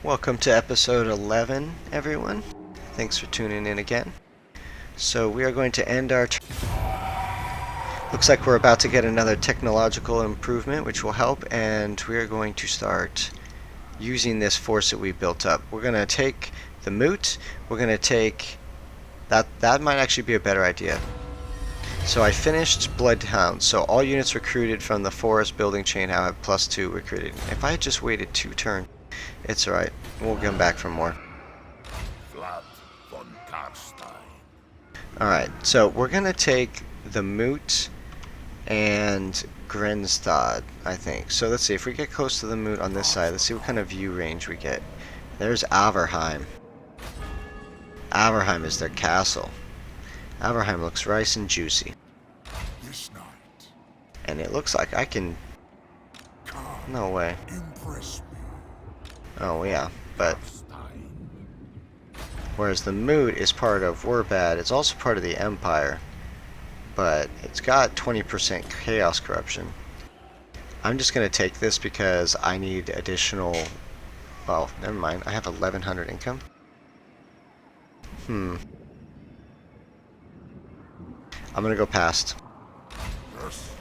Welcome to episode 11, everyone. Thanks for tuning in again. So we are going to end our looks like we're about to get another technological improvement which will help, and we are going to start using this force that we built up. We're going to take the moot, we're going to take that might actually be a better idea. So I finished Bloodhound, so all units recruited from the forest building chain have +2 recruited. If I had just waited 2 turns, it's alright. We'll come back for more. Alright, so we're going to take the moot and Grenstad, I think. So let's see, if we get close to the moot on this side, let's see what kind of view range we get. There's Averheim. Averheim is their castle. Averheim looks nice and juicy. And it looks like I can... No way. Oh yeah, but... Whereas the moot is part of Werbad, it's also part of the Empire. But it's got 20% chaos corruption. I'm just going to take this because I need additional... Well, never mind. I have 1100 income. I'm going to go past.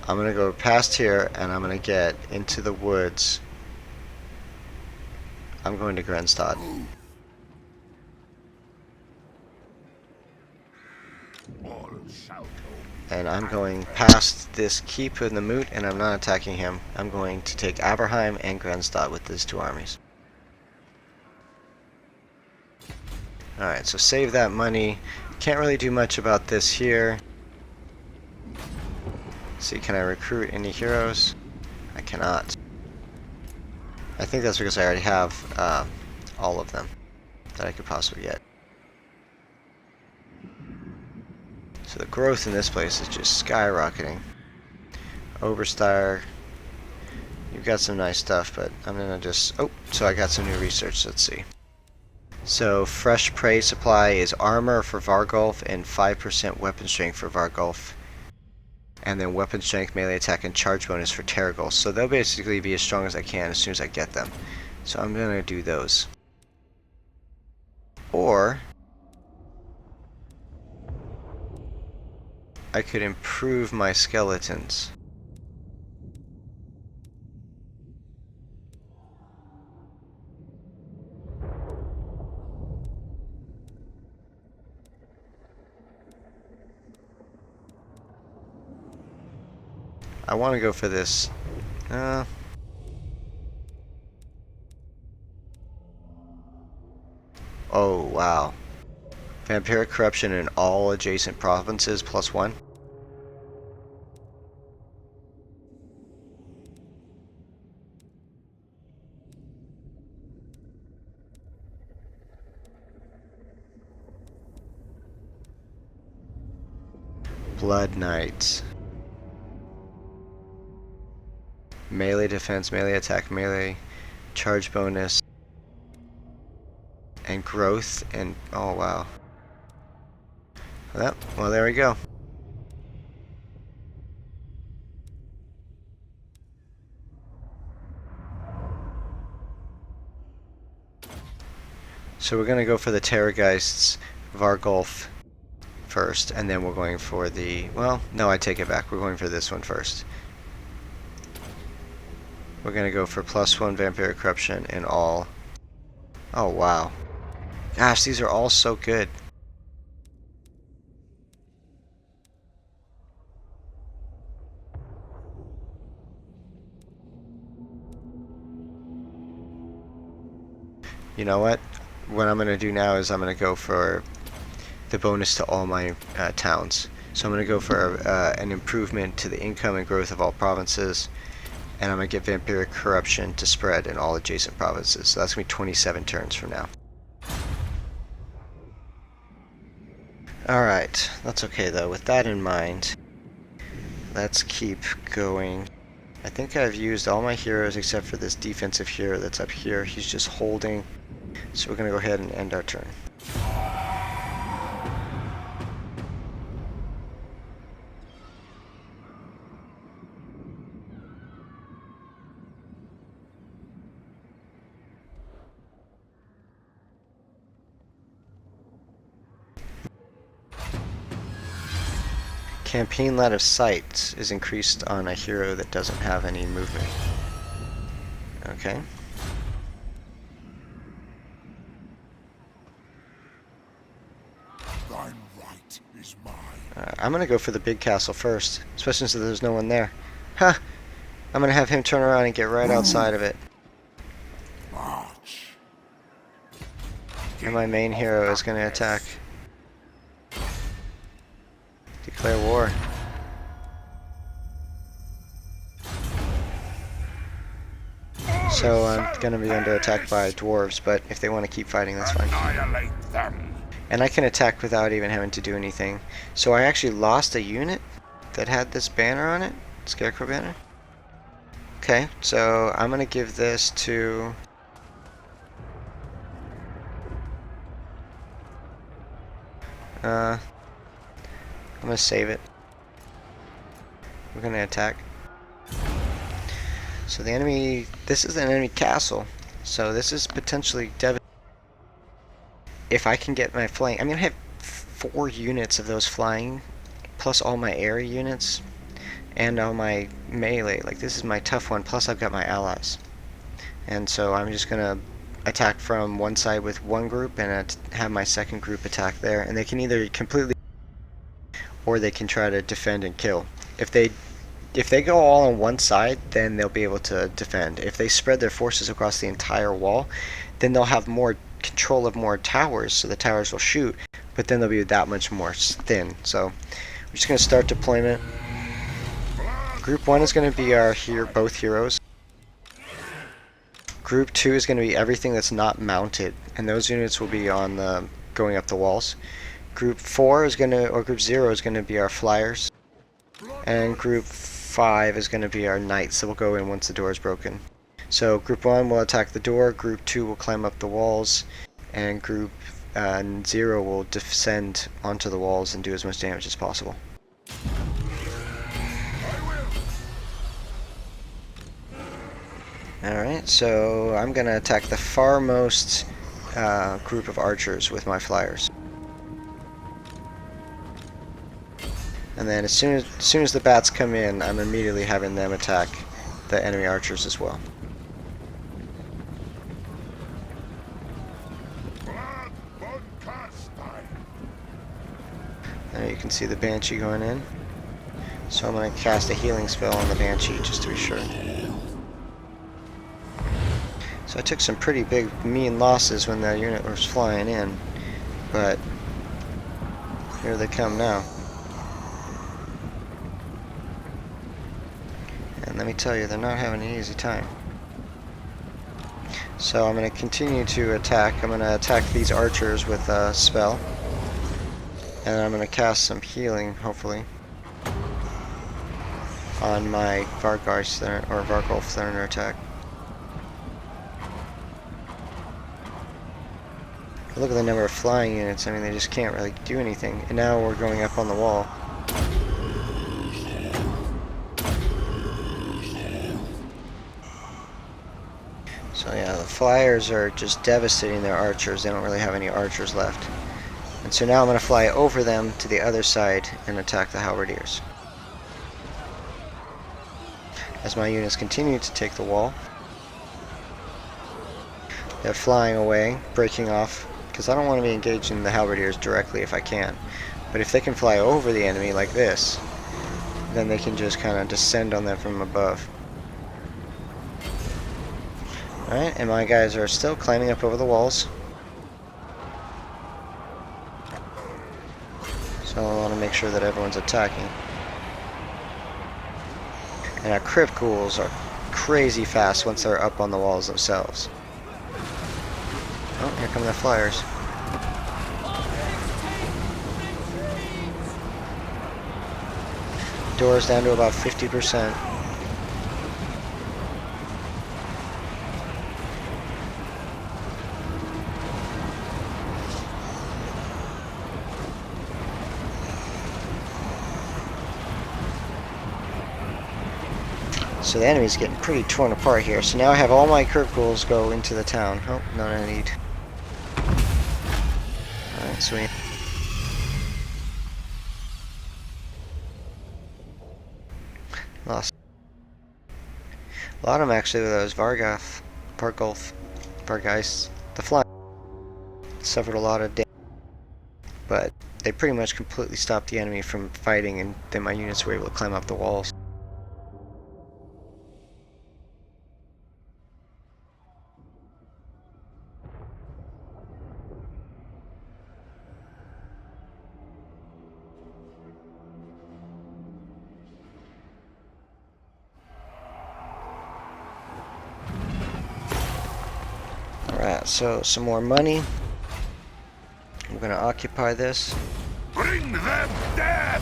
I'm going to go past here, and I'm going to get into the woods. I'm going to Grenstad. And I'm going past this keep in the moot, and I'm not attacking him. I'm going to take Averheim and Grenstad with these 2 armies. Alright, so save that money. Can't really do much about this here. See, can I recruit any heroes? I cannot. I think that's because I already have all of them that I could possibly get. So the growth in this place is just skyrocketing. Overstar. You've got some nice stuff, but I'm gonna just... Oh, so I got some new research. Let's see. So fresh prey supply is armor for Vargulf and 5% weapon strength for Vargulf. And then weapon strength, melee attack, and charge bonus for Terragul. So they'll basically be as strong as I can as soon as I get them. So I'm gonna do those. Or I could improve my skeletons. I want to go for this. Oh, wow. Vampiric corruption in all adjacent provinces +1. Blood Knights. Melee defense, melee attack, melee charge bonus, and growth, and oh wow. Well, there we go. So we're gonna go for the Terrorgeists, Vargulf first, and then we're going for the... Well, no, I take it back. We're going for this one first. We're gonna go for +1 Vampiric Corruption in all. Oh wow. Gosh, these are all so good. You know what? What I'm gonna do now is I'm gonna go for the bonus to all my towns. So I'm gonna go for an improvement to the income and growth of all provinces. And I'm going to get Vampiric Corruption to spread in all adjacent provinces. So that's going to be 27 turns from now. Alright, that's okay though. With that in mind, let's keep going. I think I've used all my heroes except for this defensive hero that's up here. He's just holding. So we're going to go ahead and end our turn. Campaign line of sight is increased on a hero that doesn't have any movement. Okay. Thine right is mine. I'm gonna go for the big castle first, especially since there's no one there. Ha! I'm gonna have him turn around and get right outside of it. March. And my main hero is gonna attack. Declare war. So I'm gonna be under attack by dwarves, but if they want to keep fighting, that's fine. Annihilate them. And I can attack without even having to do anything. So I actually lost a unit that had this banner on it, Scarecrow banner. Okay, so I'm gonna give this to... I'm gonna save it. We're gonna attack. So the enemy, this is an enemy castle, so this is potentially devastating. If I can get my flank, I'm gonna have 4 units of those flying, plus all my area units, and all my melee. Like, this is my tough one, plus I've got my allies. And so I'm just gonna attack from one side with one group and have my second group attack there, and they can either completely or they can try to defend and kill. If they go all on one side, then they'll be able to defend. If they spread their forces across the entire wall, then they'll have more control of more towers, so the towers will shoot, but then they'll be that much more thin. So we're just going to start deployment. Group 1 is going to be our both heroes. Group 2 is going to be everything that's not mounted, and those units will be on the going up the walls. Group 4 is going to, or Group 0 is going to be our flyers, and Group 5 is going to be our knights that will go in once the door is broken. So Group 1 will attack the door, Group 2 will climb up the walls, and Group 0 will descend onto the walls and do as much damage as possible. Alright, so I'm going to attack the farmost group of archers with my flyers. And then as soon as the bats come in, I'm immediately having them attack the enemy archers as well. There you can see the Banshee going in. So I'm going to cast a healing spell on the Banshee just to be sure. So I took some pretty big mean losses when that unit was flying in, but here they come now. And let me tell you, they're not having an easy time. So I'm going to continue to attack. I'm going to attack these archers with a spell. And I'm going to cast some healing, hopefully, on my Vargolf Thurner attack. Look at the number of flying units. I mean, they just can't really do anything. And now we're going up on the wall. So yeah, the flyers are just devastating their archers. They don't really have any archers left. And so now I'm going to fly over them to the other side and attack the halberdiers. As my units continue to take the wall, they're flying away, breaking off, because I don't want to be engaging the halberdiers directly if I can. But if they can fly over the enemy like this, then they can just kind of descend on them from above. Alright, and my guys are still climbing up over the walls. So I want to make sure that everyone's attacking. And our crypt ghouls are crazy fast once they're up on the walls themselves. Oh, here come the flyers. Doors down to about 50%. So the enemy's getting pretty torn apart here. So now I have all my crypt ghouls go into the town. Oh, no need. Alright, sweet. Lost a lot of them actually with those Vargeis. The fly suffered a lot of damage, but they pretty much completely stopped the enemy from fighting, and then my units were able to climb up the walls. Alright, so some more money. We're going to occupy this. Bring them death!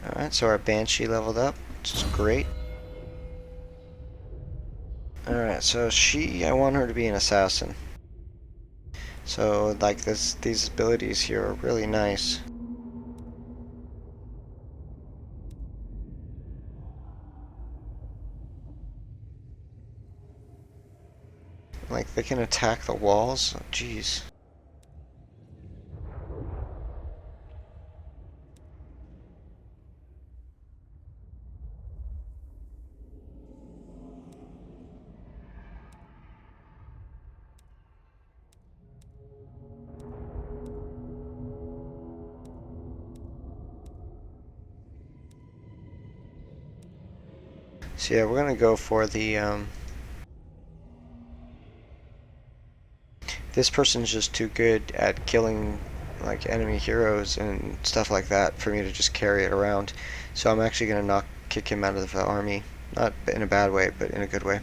Alright, so our Banshee leveled up, which is great. Alright, so I want her to be an assassin. So, like, these abilities here are really nice. Like, they can attack the walls? Oh, jeez. So yeah, we're gonna go for the, this person's just too good at killing, like, enemy heroes and stuff like that for me to just carry it around. So I'm actually gonna kick him out of the army. Not in a bad way, but in a good way.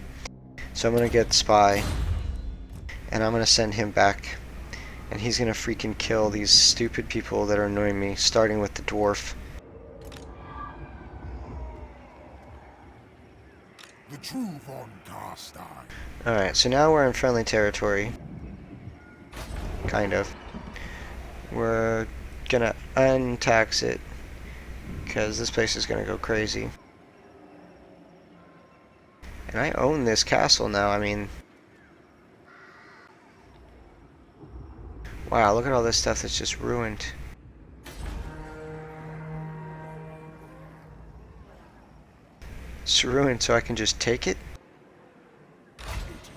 So I'm gonna get Spy, and I'm gonna send him back, and he's gonna freaking kill these stupid people that are annoying me, starting with the dwarf. The true von Carstein. Alright, so now we're in friendly territory. Kind of. We're gonna untax it, because this place is gonna go crazy. And I own this castle now, I mean... Wow, look at all this stuff that's just ruined. It's ruined, so I can just take it? It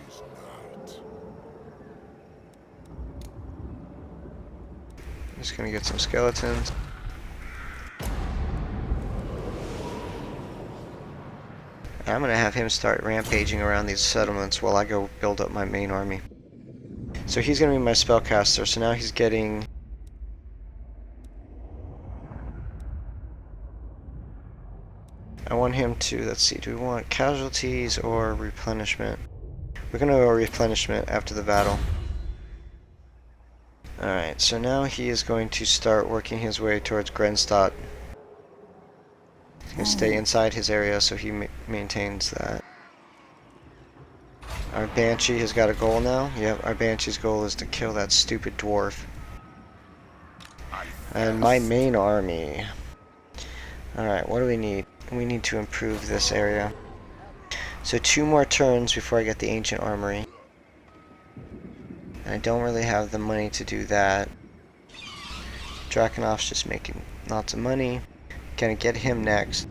is not. I'm just gonna get some skeletons. I'm gonna have him start rampaging around these settlements while I go build up my main army. So he's gonna be my spellcaster, so now he's getting... I want him to, let's see, do we want casualties or replenishment? We're gonna go replenishment after the battle. Alright, so now he is going to start working his way towards Grenstadt. He's gonna stay inside his area so he maintains that. Our Banshee has got a goal now. Yep, our Banshee's goal is to kill that stupid dwarf. And my main army. Alright, what do we need? We need to improve this area. So 2 more turns before I get the ancient armory. And I don't really have the money to do that. Drakenov's just making lots of money. Gonna get him next.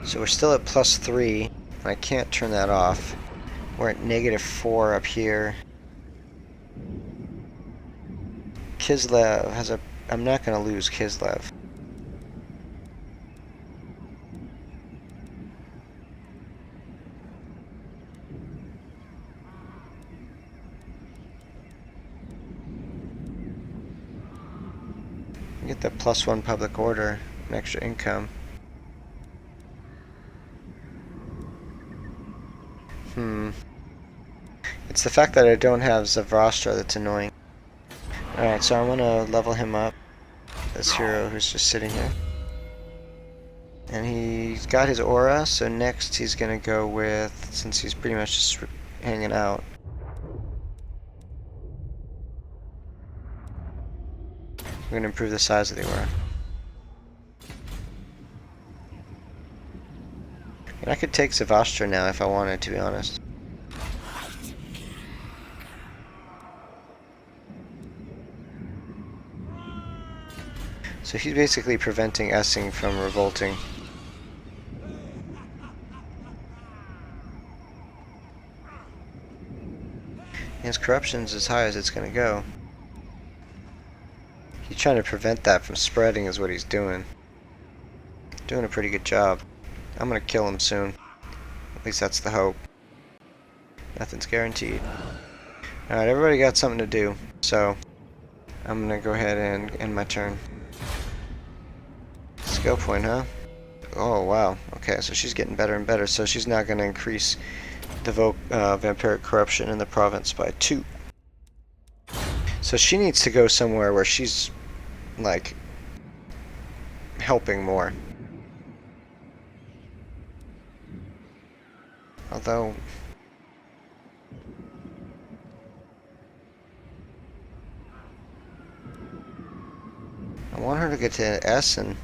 So we're still at +3. And I can't turn that off. We're at -4 up here. Kislev has a... I'm not gonna lose Kislev. Get the +1 public order, an extra income. It's the fact that I don't have Zavrastra that's annoying. Alright, so I'm gonna level him up. This hero who's just sitting here. And he's got his aura, so next he's gonna go with, since he's pretty much just hanging out. We're gonna improve the size of the aura. And I could take Zavastra now if I wanted, to be honest. So he's basically preventing Essing from revolting. His corruption's as high as it's gonna go. He's trying to prevent that from spreading is what he's doing. Doing a pretty good job. I'm gonna kill him soon. At least that's the hope. Nothing's guaranteed. Alright, everybody got something to do, so I'm gonna go ahead and end my turn. Skill point, huh? Oh, wow. Okay, so she's getting better and better, so she's not gonna increase the vampiric corruption in the province by 2. So she needs to go somewhere where she's, like, helping more. Although... I want her to get to Essen.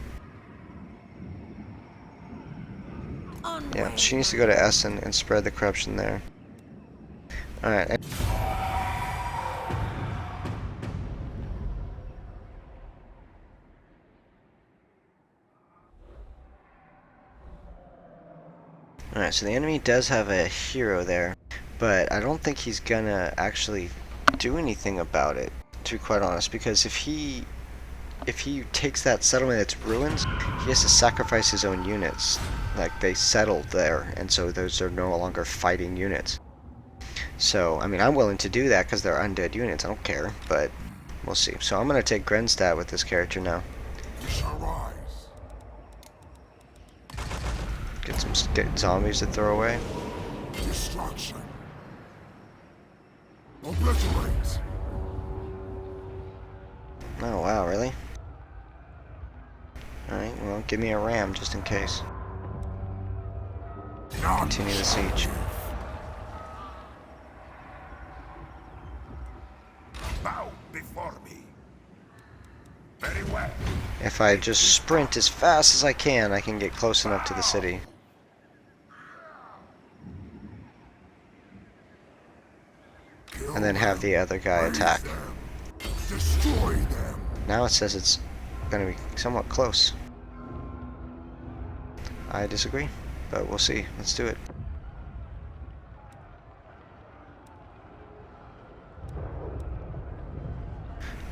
Yeah, she needs to go to Essen and spread the corruption there. Alright. Alright, so the enemy does have a hero there, but I don't think he's gonna actually do anything about it, to be quite honest, because if he takes that settlement that's ruins, he has to sacrifice his own units. Like, they settled there, and so those are no longer fighting units. So, I mean, I'm willing to do that because they're undead units, I don't care, but we'll see. So I'm gonna take Grenstad with this character now. Get some zombies to throw away. Destruction. Obliterate. Oh wow, really? Alright, well, give me a ram just in case. Continue the siege. Bow before me. Very well. If I just sprint as fast as I can get close enough to the city. And then have the other guy attack. Destroy them. Now it says it's gonna be somewhat close. I disagree, but we'll see. Let's do it.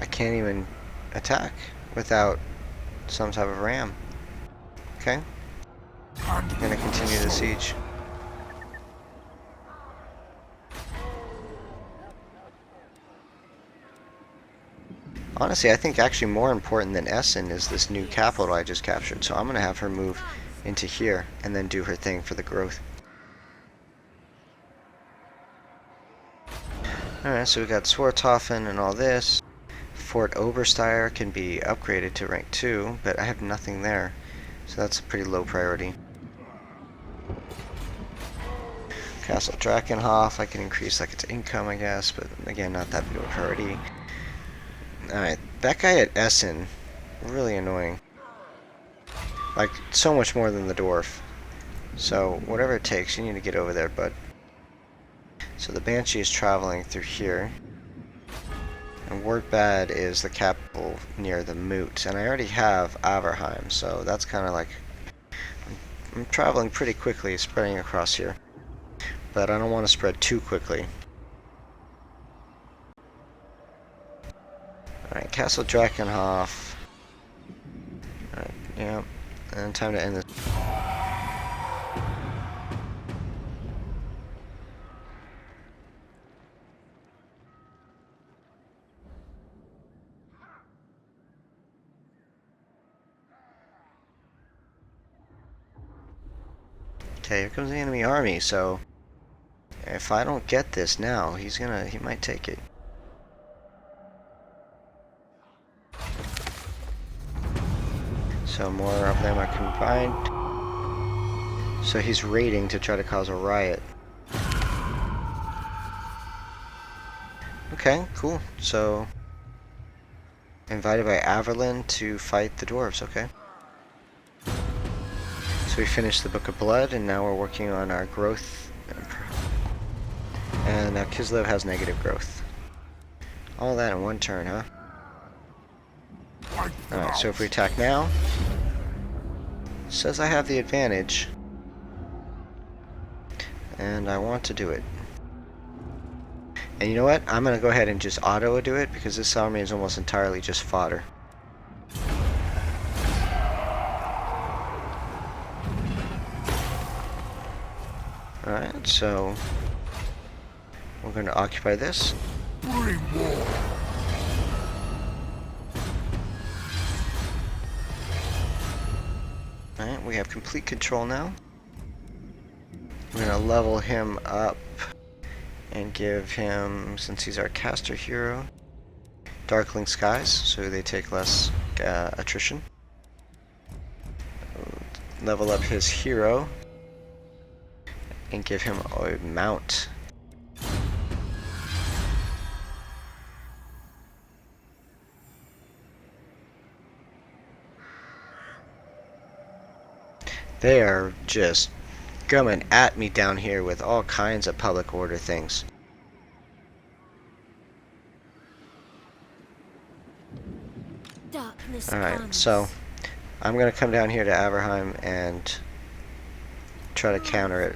I can't even attack without some type of ram. Okay. I'm gonna continue the siege. Honestly, I think actually more important than Essen is this new capital I just captured, so I'm gonna have her move into here and then do her thing for the growth. Alright, so we got Swarthofen and all this. Fort Obersteyr can be upgraded to rank 2, but I have nothing there, so that's a pretty low priority. Castle Drakenhof, I can increase like its income, I guess, but again, not that big of a priority. Alright, that guy at Essen, really annoying. Like, so much more than the dwarf. So, whatever it takes, you need to get over there, bud. So the Banshee is traveling through here. And Wordbad is the capital near the Moot. And I already have Averheim, so that's kind of like... I'm traveling pretty quickly, spreading across here. But I don't want to spread too quickly. Alright, Castle Drakenhof. Alright, yeah. And time to end this. Okay, here comes the enemy army, so if I don't get this now, he might take it. So more of them are combined. So he's raiding to try to cause a riot. Okay, cool. So invited by Averland to fight the dwarves, okay. So we finished the Book of Blood, and now we're working on our growth. And now Kislev has negative growth. All that in one turn, huh? Alright, so if we attack now, it says I have the advantage. And I want to do it. And you know what? I'm going to go ahead and just auto do it because this army is almost entirely just fodder. Alright, so we're going to occupy this. Bring more. Alright, we have complete control now. We're going to level him up and give him, since he's our caster hero, Darkling Skies, so they take less attrition. Level up his hero and give him a mount. They are just coming at me down here with all kinds of public order things. Alright, so I'm going to come down here to Averheim and try to counter it.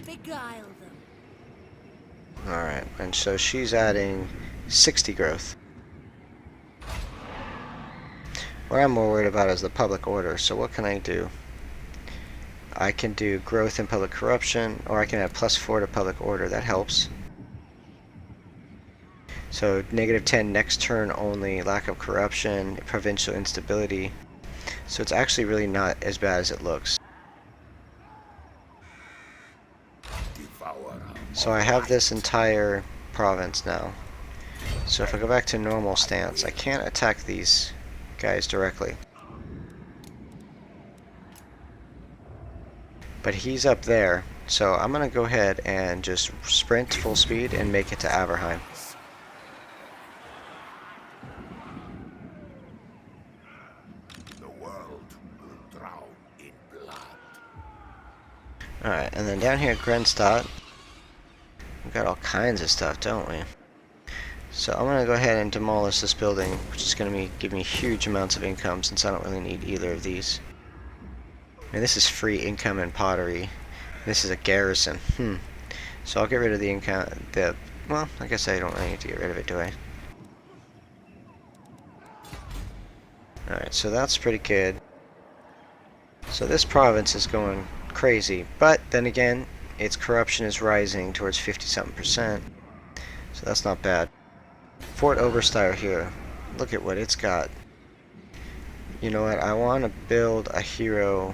Beguile them. Alright, and so she's adding 60 growth. What I'm more worried about is the public order, so what can I do? I can do growth and public corruption, or I can add +4 to public order, that helps. So -10 next turn only, lack of corruption, provincial instability. So it's actually really not as bad as it looks. So I have this entire province now. So if I go back to normal stance, I can't attack these guys directly. But he's up there, so I'm going to go ahead and just sprint full speed and make it to Averheim. The world will drown in blood. Alright, and then down here at Grenstadt, we've got all kinds of stuff, don't we? So I'm going to go ahead and demolish this building, which is going to give me huge amounts of income since I don't really need either of these. And this is free income and pottery. This is a garrison. So I'll get rid of the income. Well, I guess I don't really need to get rid of it, do I? Alright, so that's pretty good. So this province is going crazy, but then again, its corruption is rising towards 50-something%. So that's not bad. Fort Oberstyre here. Look at what it's got. You know what? I want to build a hero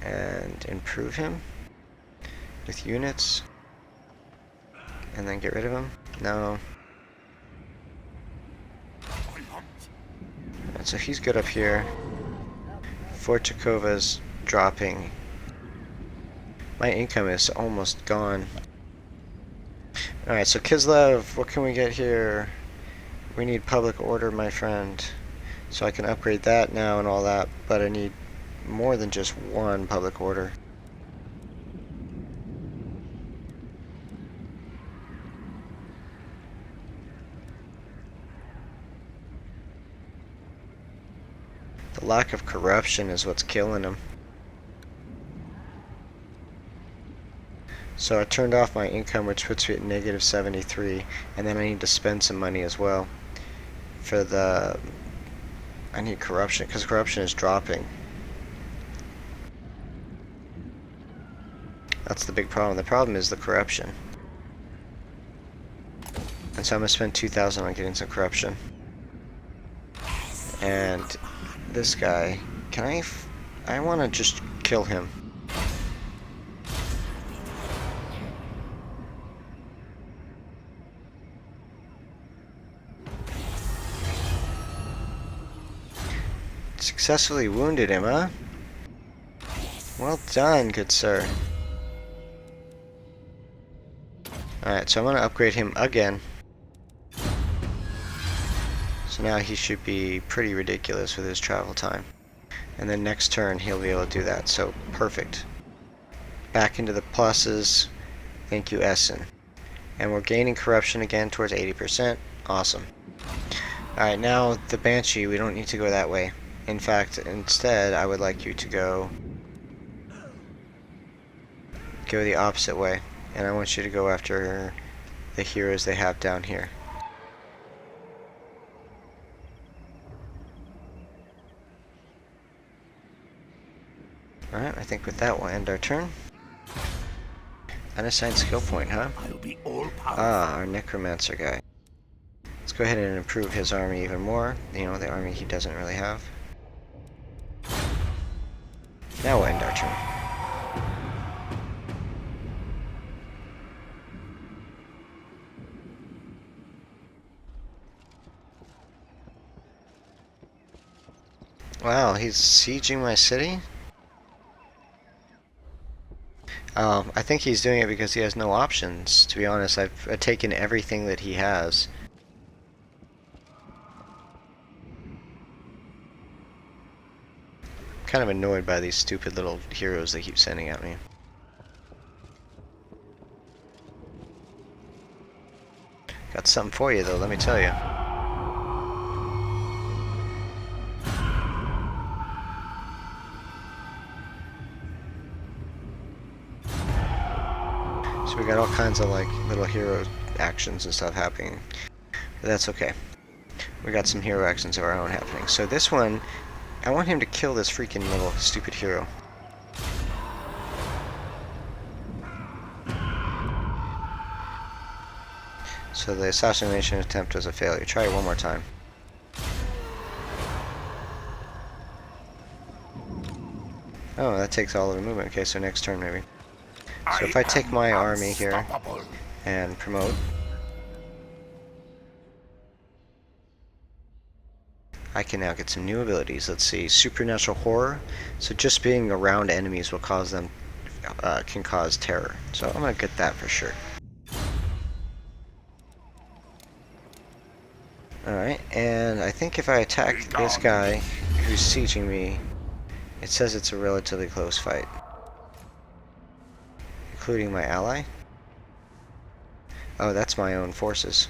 and improve him with units. And then get rid of him? No. And so he's good up here. Fort Chakova's dropping. My income is almost gone. Alright, so Kislev, what can we get here? We need public order, my friend. So I can upgrade that now and all that, but I need more than just one public order. The lack of corruption is what's killing him. So I turned off my income, which puts me at -73, and then I need to spend some money as well for the... I need corruption, because corruption is dropping. That's the big problem. The problem is the corruption. And so I'm going to spend 2,000 on getting some corruption. And this guy, can I want to just kill him. Successfully wounded him, huh? Well done, good sir. Alright, so I'm going to upgrade him again. So now he should be pretty ridiculous with his travel time. And then next turn he'll be able to do that, so perfect. Back into the pluses. Thank you, Essen. And we're gaining corruption again towards 80%. Awesome. Alright, now the Banshee, we don't need to go that way. In fact, instead, I would like you to go the opposite way. And I want you to go after the heroes they have down here. Alright, I think with that we'll end our turn. Unassigned skill point, huh? I'll be all powerful. Ah, our Necromancer guy. Let's go ahead and improve his army even more. You know, the army he doesn't really have. Now we'll end our turn. Wow, he's sieging my city? I think he's doing it because he has no options. To be honest, I've taken everything that he has. Kind of annoyed by these stupid little heroes they keep sending at me. Got something for you though, let me tell you. So we got all kinds of like little hero actions and stuff happening. But that's okay. We got some hero actions of our own happening. So this one, I want him to kill this freaking little stupid hero. So the assassination attempt was a failure. Try it one more time. Oh, that takes all of the movement. Okay, so next turn maybe. So if I take my army here and promote, I can now get some new abilities. Let's see, supernatural horror. So just being around enemies will cause them, can cause terror. So I'm gonna get that for sure. Alright, and I think if I attack this guy who's sieging me, it says it's a relatively close fight. Including my ally. Oh, that's my own forces.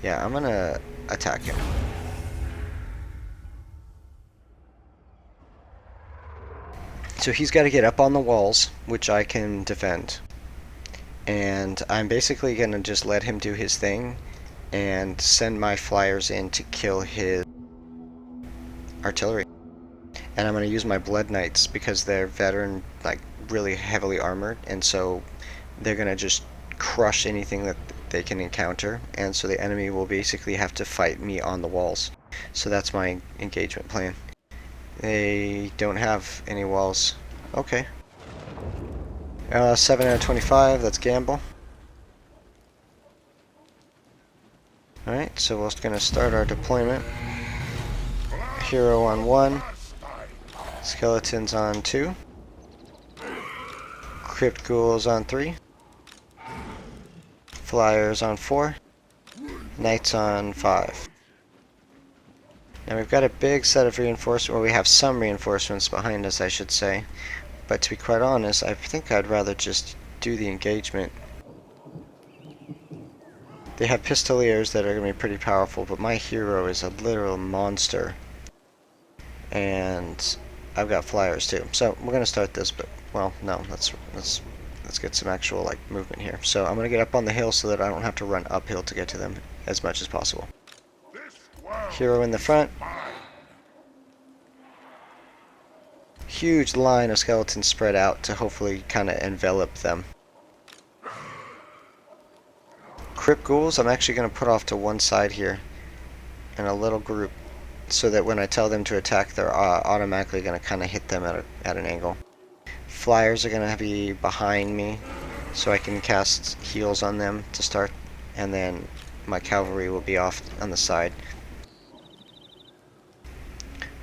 Yeah, I'm gonna attack him. So he's got to get up on the walls, which I can defend. And I'm basically gonna just let him do his thing and send my flyers in to kill his artillery. And I'm gonna use my Blood Knights because they're veteran, like really heavily armored, and so they're gonna just crush anything that they can encounter, and so the enemy will basically have to fight me on the walls. So that's my engagement plan. They don't have any walls. Okay. 7 out of 25, that's gamble. Alright, so we're gonna start our deployment. Hero on 1. Skeletons on 2. Crypt ghouls on 3. Flyers on 4. Knights on 5. Now we've got a big set of reinforcements, or we have some reinforcements behind us, I should say. But to be quite honest, I think I'd rather just do the engagement. They have pistoliers that are going to be pretty powerful, but my hero is a literal monster. And I've got flyers too. So we're going to start this, but well, no, let's get some actual like movement here. So I'm going to get up on the hill so that I don't have to run uphill to get to them as much as possible. Hero in the front. Huge line of skeletons spread out to hopefully kind of envelop them. Crypt ghouls I'm actually going to put off to one side here in a little group so that when I tell them to attack, they're automatically going to kind of hit them at an angle. Flyers are going to be behind me so I can cast heals on them to start, and then my cavalry will be off on the side.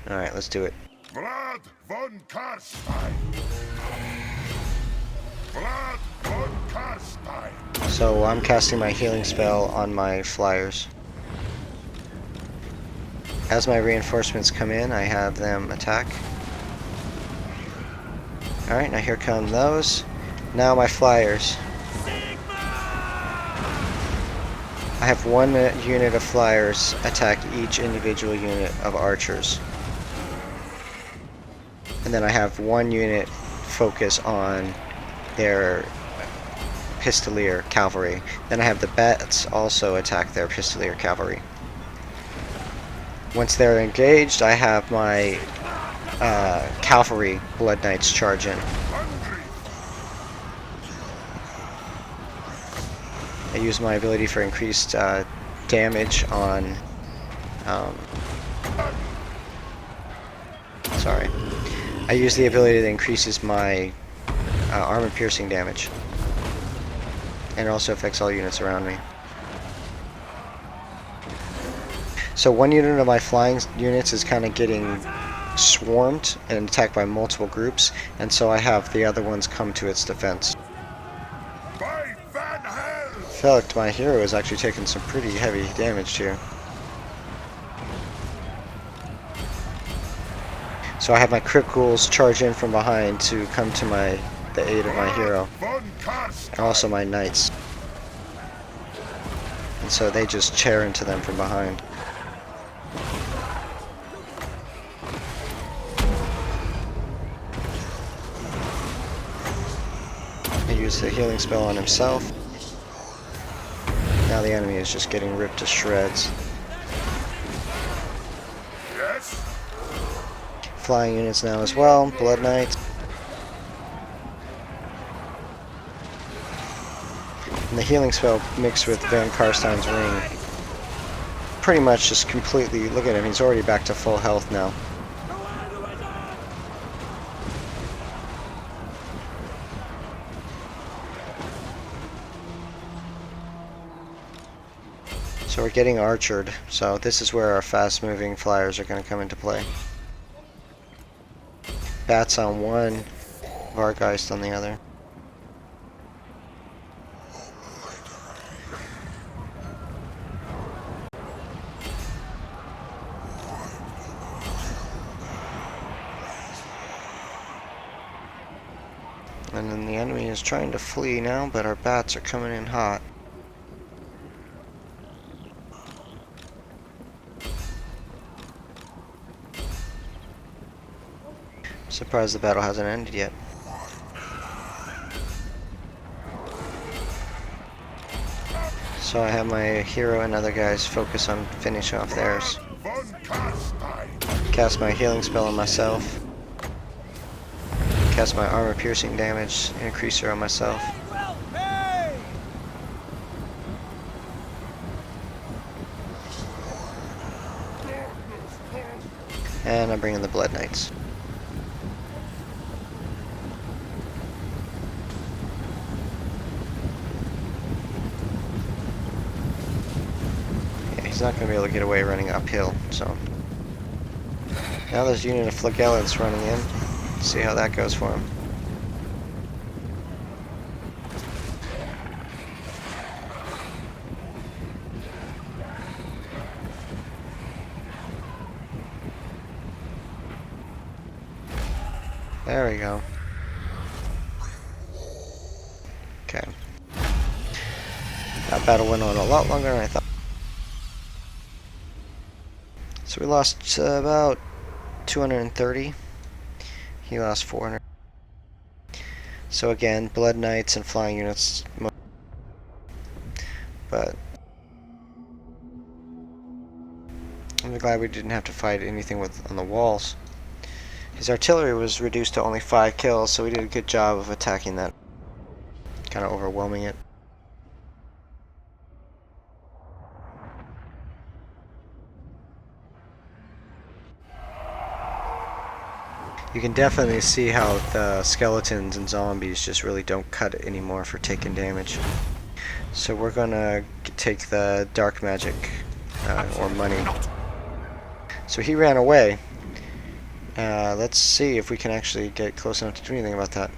Alright, let's do it. Vlad von Karstein. Vlad von Karstein. So I'm casting my healing spell on my flyers. As my reinforcements come in, I have them attack. Alright, now here come those. Now my flyers. I have one unit of flyers attack each individual unit of archers. And then I have one unit focus on their pistolier cavalry. Then I have the bats also attack their pistolier cavalry. Once they're engaged, I have my cavalry blood knights charge in. I use my ability for increased damage on sorry. I use the ability that increases my armor piercing damage. And it also affects all units around me. So one unit of my flying units is kind of getting swarmed and attacked by multiple groups, and so I have the other ones come to its defense. I feel like my hero is actually taking some pretty heavy damage here. So I have my crit ghouls charge in from behind to come to the aid of my hero, and also my knights. And so they just tear into them from behind. I use the healing spell on himself. Now the enemy is just getting ripped to shreds. Flying units now as well, blood knights. And the healing spell mixed with Van Karstein's ring pretty much just completely, look at him, he's already back to full health now. So we're getting archered, so this is where our fast moving flyers are going to come into play. Bats on one, Vargeist on the other. And then the enemy is trying to flee now, but our bats are coming in hot. Surprised the battle hasn't ended yet. So I have my hero and other guys focus on finishing off theirs. Cast my healing spell on myself. Cast my armor piercing damage increaser on myself. And I'm bringing the blood knights. He's not going to be able to get away running uphill, so. Now there's a unit of flagellants running in. Let's see how that goes for him. There we go. Okay. That battle went on a lot longer than I thought. So we lost about 230. He lost 400. So again, blood knights and flying units. But I'm glad we didn't have to fight anything on the walls. His artillery was reduced to only 5 kills, so we did a good job of attacking that. Kind of overwhelming it. You can definitely see how the skeletons and zombies just really don't cut it anymore for taking damage. So we're gonna take the dark magic, or money. So he ran away. Let's see if we can actually get close enough to do anything about that.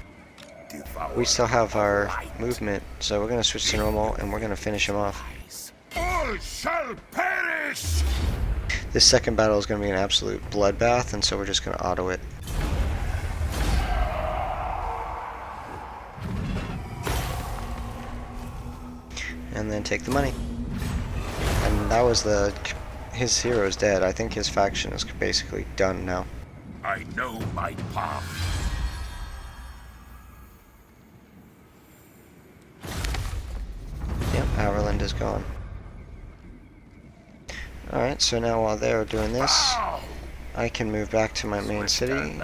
We still have our movement, so we're gonna switch to normal and we're gonna finish him off. All shall perish! This second battle is gonna be an absolute bloodbath, and so we're just gonna auto it. And then take the money. that was his hero's dead. I think his faction is basically done now. I know my path. Yep, Averland is gone. Alright, so now while they're doing this, I can move back to my main city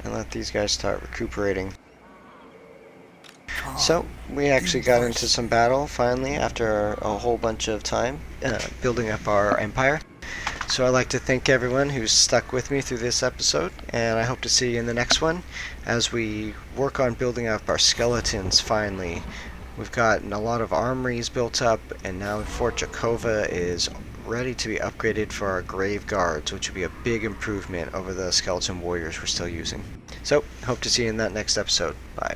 and let these guys start recuperating. So, we actually got into some battle finally after a whole bunch of time building up our empire. So I'd like to thank everyone who's stuck with me through this episode, and I hope to see you in the next one as we work on building up our skeletons finally. We've gotten a lot of armories built up, and now Fort Jakova is ready to be upgraded for our grave guards, which would be a big improvement over the skeleton warriors we're still using. So, hope to see you in that next episode. Bye.